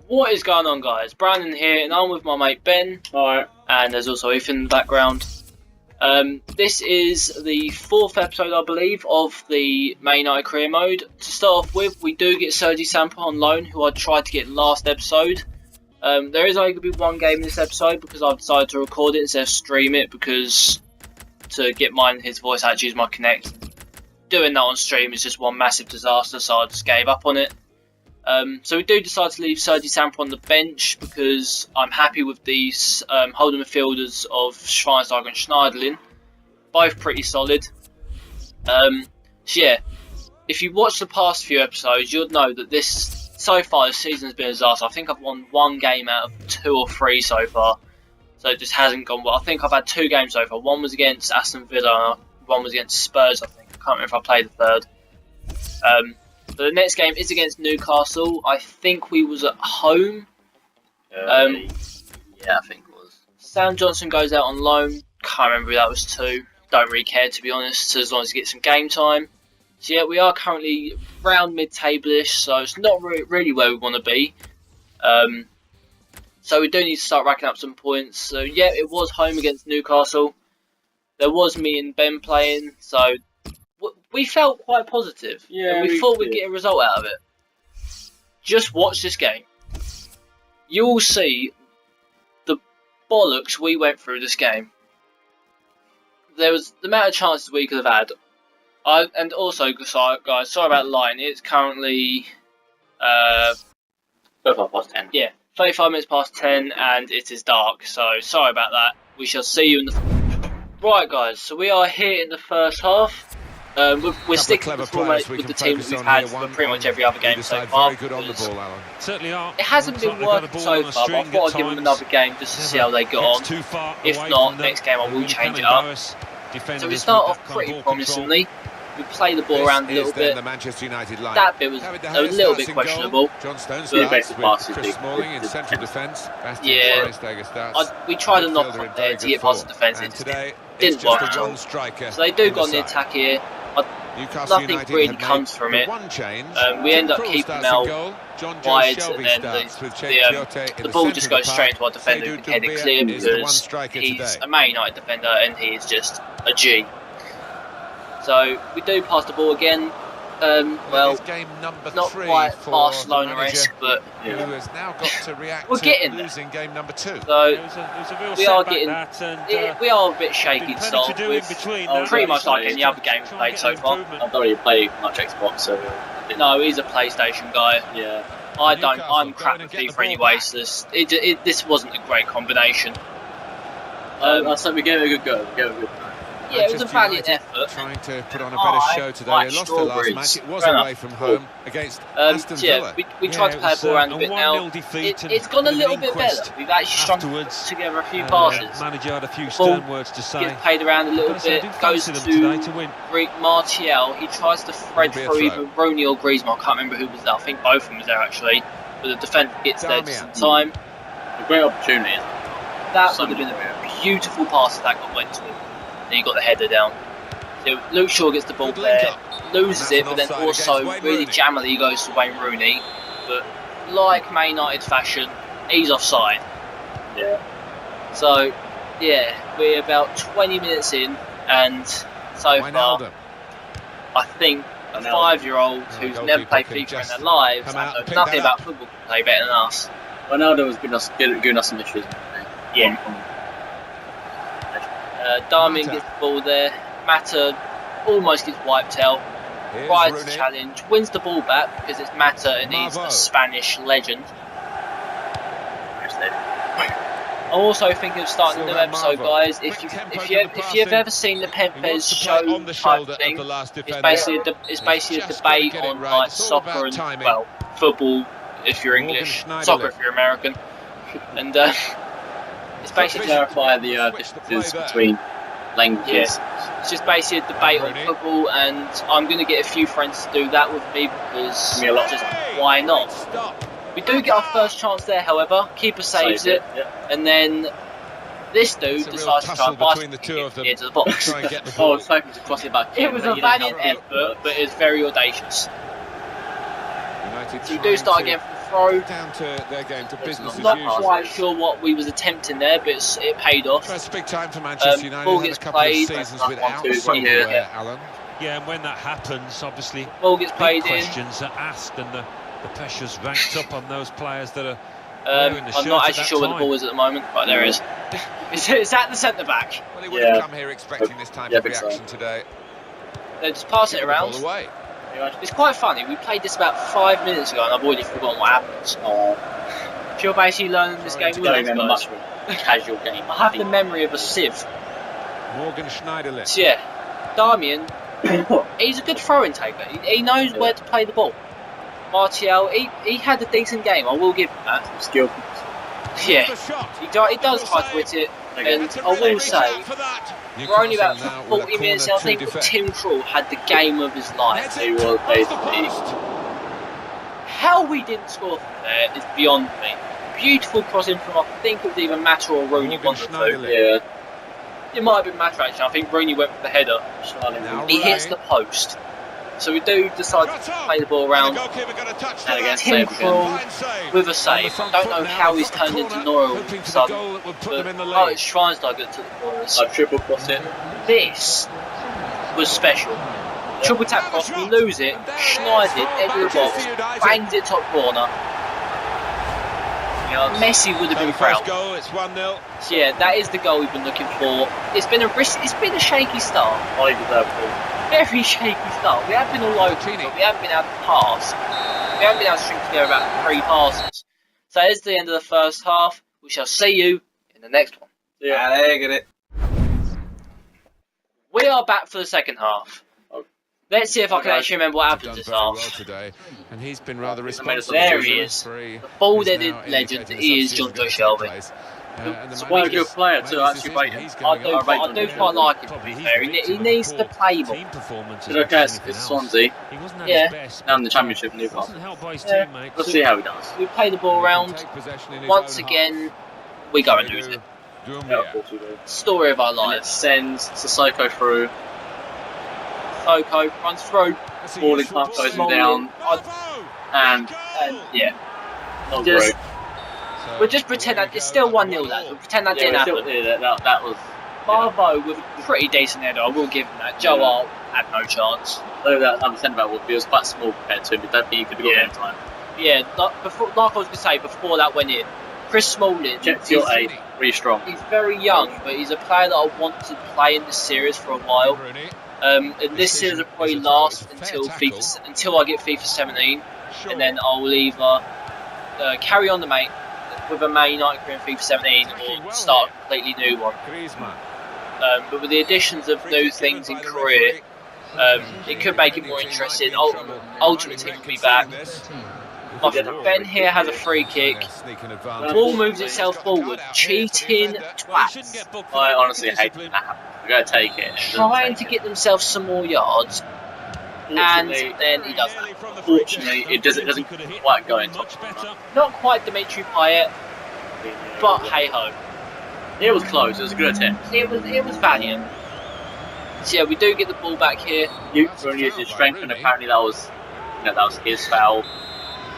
What is going on, guys? Brandon here, and I'm with my mate Ben. Alright. And there's also Ethan in the background. This is the 4th episode, I believe, of the Man United career mode. To start off with, we do get Sergi Samper on loan, who I tried to get last episode. There is only going to be one game in this episode because I've decided to record it instead of stream it, because to get mine and his voice actually is my Connect. Doing that on stream is just one massive disaster, so I just gave up on it. So we do decide to leave Sergi Samper on the bench because I'm happy with these holding midfielders of Schweinsteiger and Schneiderlin. Both pretty solid. So yeah, if you watch the past few episodes, you'll know that so far this season has been a disaster. I think I've won 1 game out of 2 or 3 so far. So it just hasn't gone well. I think I've had 2 games so far. One was against Aston Villa, one was against Spurs, I think. I can't remember if I played the third. But the next game is against Newcastle. I think we was at home. Yeah, I think it was. Sam Johnson goes out on loan. Can't remember who that was to. Don't really care, to be honest, as long as he gets some game time. So yeah, we are currently round mid-table-ish, so it's not really where we want to be. So we do need to start racking up some points. So yeah, it was home against Newcastle. There was me and Ben playing, so we felt quite positive. Yeah, and we thought we'd get a result out of it. Just watch this game. You'll see the bollocks we went through this game. There was the amount of chances we could have had. And also, guys, sorry about the line. It's currently 35 past 10. Yeah, 35 minutes past 10, and it is dark. So sorry about that. We shall see you in the. Right, guys. So we are here in the first half. We're sticking with the format with the team that we've had for pretty much every other game so far. Certainly are. It hasn't been working so far, but I thought I'd give them another game just to see how they got on. If not, next game I will change it up. So we start off pretty promisingly. We play the ball around a little bit. That bit was a little bit questionable. The basic passes we tried to knock on there to get past the defence. It didn't work at all. So they do go on the attack here. Nothing really comes from it. We end up keeping Mel wide, and then the ball just goes straight into our defender who can head it clear because he's a Man United defender and he is just a G. So we do pass the ball again. Well, not quite Barcelona-esque, but we're getting there. So we are getting. We are a bit shaky to start with. Pretty much like any other game we've played so far. I don't really play much Xbox, so. No, he's a PlayStation guy. Yeah. I don't. I'm crap at FIFA anyway, so this wasn't a great combination. So we gave it a good go. Yeah, it was a valiant effort. Trying to put on a better show today. They lost the last match. It was away from home against Aston Villa. We tried to play the ball around a bit now. It's gone a little bit better. We've actually strung together a few passes. Manager had a few stern words to say. Gets played around a little bit. Goes to Martial. He tries to thread through either Rooney or Griezmann. I can't remember who was there. I think both of them was there actually. But the defender gets there just in time. A great opportunity. That would have been a beautiful pass if that got went to him. Then you got the header down. So Luke Shaw gets the ball there, loses it, but then also really jammily goes to Wayne Rooney. But like Man United fashion, he's offside. Yeah. So yeah, we're about 20 minutes in, and so far, I think a 5-year-old who's never played FIFA in their lives and knows nothing about football can play better than us. Ronaldo was giving us some issues. Yeah. Darmian gets the ball there. Mata almost gets wiped out. Rides the challenge, wins the ball back because it's Mata and he's a Spanish legend. I'm also thinking of starting a new episode, guys. If you've ever seen the Pempes show type thing, it's basically a debate on like soccer and football if you're English, soccer if you're American, and. It's basically clarify the differences between languages. Yeah. It's just basically a debate on football, and I'm going to get a few friends to do that with me because just why not? We do get our first chance there, however. Keeper saves it, and then this dude decides to try and pass it into the box. I was hoping to cross it back. It was a valiant effort, but it was very audacious. So we do start again from throw. Down to their game to business as Not usual. quite sure what we was attempting there, but it paid off. First big time for Manchester United. Ball Had gets a couple played. of seasons 1, without 2, silverware, Alan. Yeah, and when that happens, obviously, Ball gets big played in. questions are asked, and the pressure's ranked up on those players that are. I'm not actually sure where the ball is at the moment. Right, there it is. It's at the centre back. Well, he would have come here expecting this type of reaction today. They're just passing it around. Away. It's quite funny. We played this about 5 minutes ago, and I've already forgotten what happens. You're basically learning this game with these guys. Casual game. I have the memory of a sieve. Morgan Schneiderlin. So yeah, Darmian, he's a good throw-in taker. He knows where to play the ball. Martial, he had a decent game. I will give him that. Skill. Yeah, he does try to hit it, and I will say, we're only about 40 minutes in. I think Tim Krul had the game of his life. He was basically. How we didn't score from there is beyond me. Beautiful crossing from, I think it was either Mata or Rooney, one of the two. Yeah. It might have been Mata actually. I think Rooney went for the header. He hits the post. So we do decide to play the ball around. And again, Tim save Krul again. with a save. I don't know how he's turned into Neuer all of a sudden. But it's Schweinsteiger to the corners. A triple cross in. This was special. Triple tap cross, we lose it. Schneider, edge of the box, bangs it top corner. Messi would have been proud. Goal, it's 1-0. So yeah, that is the goal we've been looking for. It's been a shaky start. I deserve it. Very shaky start. We have been all over, but we haven't been able to pass. We haven't been able to string together about 3 passes. So that is the end of the first half. We shall see you in the next one. Yeah, there, get it. We are back for the second half. Let's see if I can actually remember what happened this half. Well today, and he's been rather responsible. There he is. The bald-headed legend is John Joe Shelby. It's quite a good player too, actually rate him. I do quite like him, to be fair. He needs to play more. It's okay, it's Swansea. Yeah. Now in the Championship, Newcastle. Yeah. Let's see how he does. We play the ball around. Once again, we go and lose it. Yeah, of course we do. Story of our And it lives. sends Sissoko through. Soko runs through. Ball in half goes down. And Yeah. not Just- great. We'll just pretend that it's still 1-0, lads. We'll pretend that didn't happen. That was. Barvo with a pretty decent header, I will give him that. Joe Hart had no chance. Though that centre back Woodby was quite small compared to him, but don't think he could have got any time. Yeah, like I was going to say, before that went in, Chris Smalling, Check your aid, really strong. he's very young, but he's a player that I want to play in this series for a while. And this series will probably last until I get FIFA 17, and then I'll either carry on with a Man United career in FIFA 17 or start a completely new one. But with the additions of new things in career, it could make it more interesting. Ultimate Team will be back. Ben here has a free kick. The ball moves itself forward. Cheating twats. I honestly hate that. We're going to take it. Trying to get themselves some more yards. And then he does that. Unfortunately, it doesn't quite go into Not quite Dimitri Payet, but hey ho. It was close. It was a good attempt. It was valiant. So yeah, we do get the ball back here. You only used his strength, and apparently that was his foul.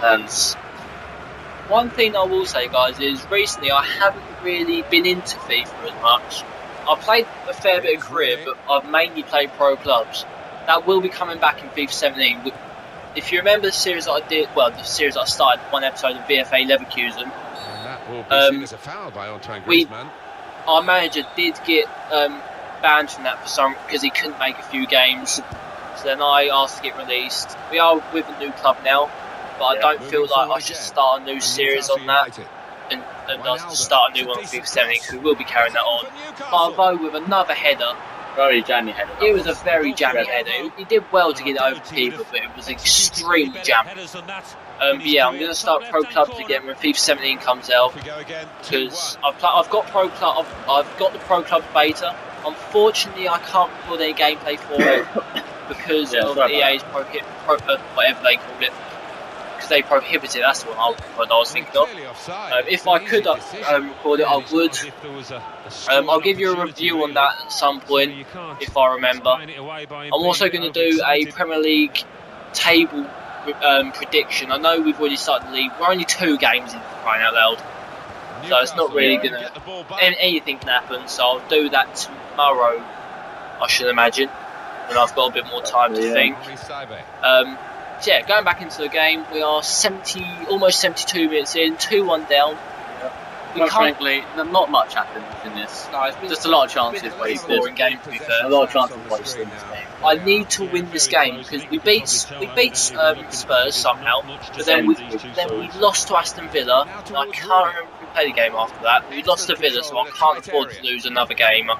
And one thing I will say, guys, is recently I haven't really been into FIFA as much. I played a fair bit of career, but I've mainly played pro clubs. That will be coming back in FIFA 17. If you remember the series that I did, well, the series that I started, one episode of VFA Leverkusen. Our manager did get banned from that because he couldn't make a few games. So then I asked to get released. We are with a new club now, but I don't feel like I should start a new series on that and start a new one on FIFA 17 because we will be carrying that on. Barvo with another header. Very jammy header. It was a very jammy header. He did well to get it over people, but it was extremely jammy. But yeah, I'm going to start pro clubs again when FIFA 17 comes out because I've got pro club. I've got the pro club beta. Unfortunately, I can't record any gameplay for it because of EA's whatever they called it. Because they prohibited. That's the one I was thinking of. If I could record it, I would. I'll give you a review on that at some point if I remember. I'm also going to do a Premier League table prediction. I know we've already started the league. We're only 2 games in, crying out loud. So it's not really going to... Anything can happen, so I'll do that tomorrow, I should imagine, when I've got a bit more time to think. So yeah, going back into the game, we are almost 72 minutes in, 2-1 down. Frankly, not much happens in this. No, it's been just a lot of chances wasted. Boring game, to be fair. A lot of chances wasted in this game. I need to win this game because we beat Spurs somehow, but then we lost to Aston Villa. And I can't remember if we played a game after that. We lost to Villa, so I can't afford to lose another game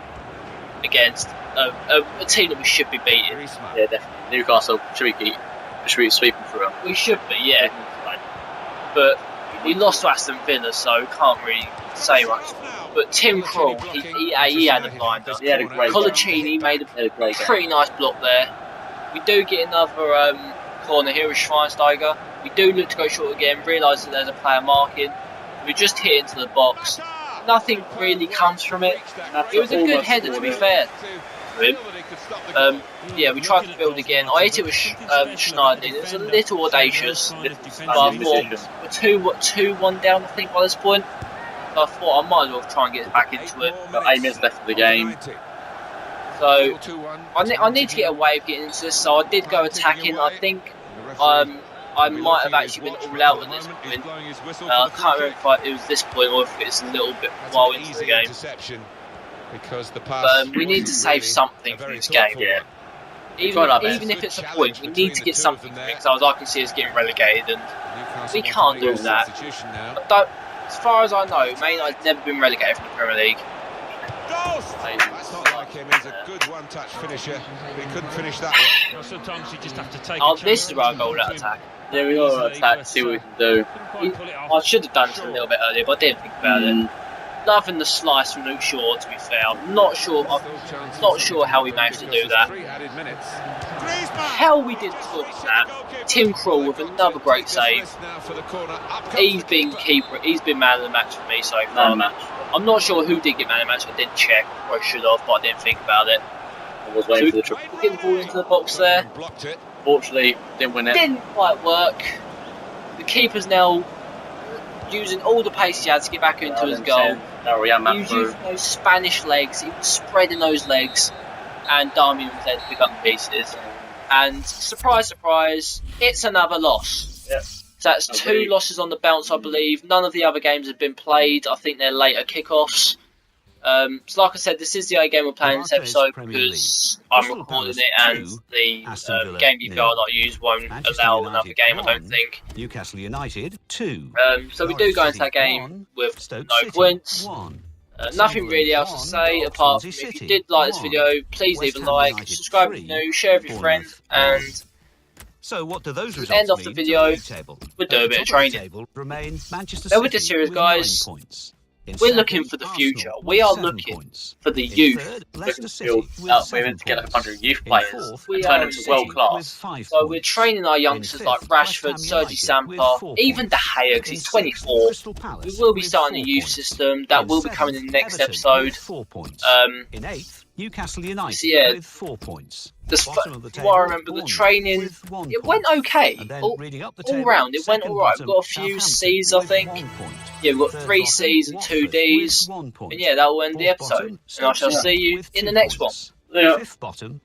against a team that we should be beating. Yeah, definitely. Newcastle should be sweeping through them. We should be, yeah. But we lost to Aston Villa, so can't really say much. But Tim Krul, he had a blinder. He had a great Colaccini made a pretty nice block there. We do get another corner here with Schweinsteiger. We do look to go short again, realise that there's a player marking. We just hit into the box. Nothing really comes from it. It was a good header, to be fair to him. Yeah, we tried to build again. I hit it with Schneider. It was a little audacious, but I thought we're 2-1 down, I think, by this point. So I thought I might as well try and get back into it. Got 8 minutes left of the game. So I need to get a way of getting into this. So I did go attacking. I think I might have actually been all out at this point. I can't remember if it was this point or if it's a little bit while into the game. But we need to save something from this game. Yeah. Even if it's a point, we need to get something from it, because I can see us getting relegated, and we can't do that. But as far as I know, Man United's never been relegated from the Premier League. It's not like him, he's a good one-touch finisher, but he couldn't finish that one. Sometimes you just have to take This is where I goal that attack. Yeah, we got to attack, see what we can do. I should have done it a little bit earlier, but I didn't think about it. Loving the slice from Luke Shaw, to be fair. I'm not sure how we managed to do that. How we did score that. Tim Krul with another great save. He's been man of the match for me so far. I'm not sure who did get man of the match. I didn't check, or I should have, but I didn't think about it. I was waiting for the triple. We're getting the ball into the box there. Fortunately, didn't win it. Didn't quite work. The keeper's now using all the pace he had to get back into his goal. He was using those Spanish legs, he was spreading those legs, and Darmian was there to pick up the pieces. And surprise, surprise, it's another loss. Yep. So that's 2 losses on the bounce, I believe. None of the other games have been played. I think they're later kickoffs. So like I said, this is the only game we're playing this episode because I'm recording it and the game DVR that I use won't allow another game, I don't think. Newcastle United 2. So we do go into that game with no points. Nothing really else to say apart from if you did like this video, please leave a like, subscribe if you're new, share with your friends, and so what do those results end off the video, we'll do a bit of training. Now with this series, guys, we're looking for the future. We are looking for the youth. We're meant to get like a bunch of youth players and turn them to world class. So we're training our youngsters like Rashford, Sergi Sampa, even De Gea because he's 24. We will be starting a youth system that will be coming in the next episode. Newcastle United so yeah, with 4 points. What I remember, the training, it went okay. All round, it went alright. We've got a few C's, I think. Yeah, we've got 3 C's and 2 D's. And yeah, that will end the episode. And I shall see you in the next one. Fifth bottom.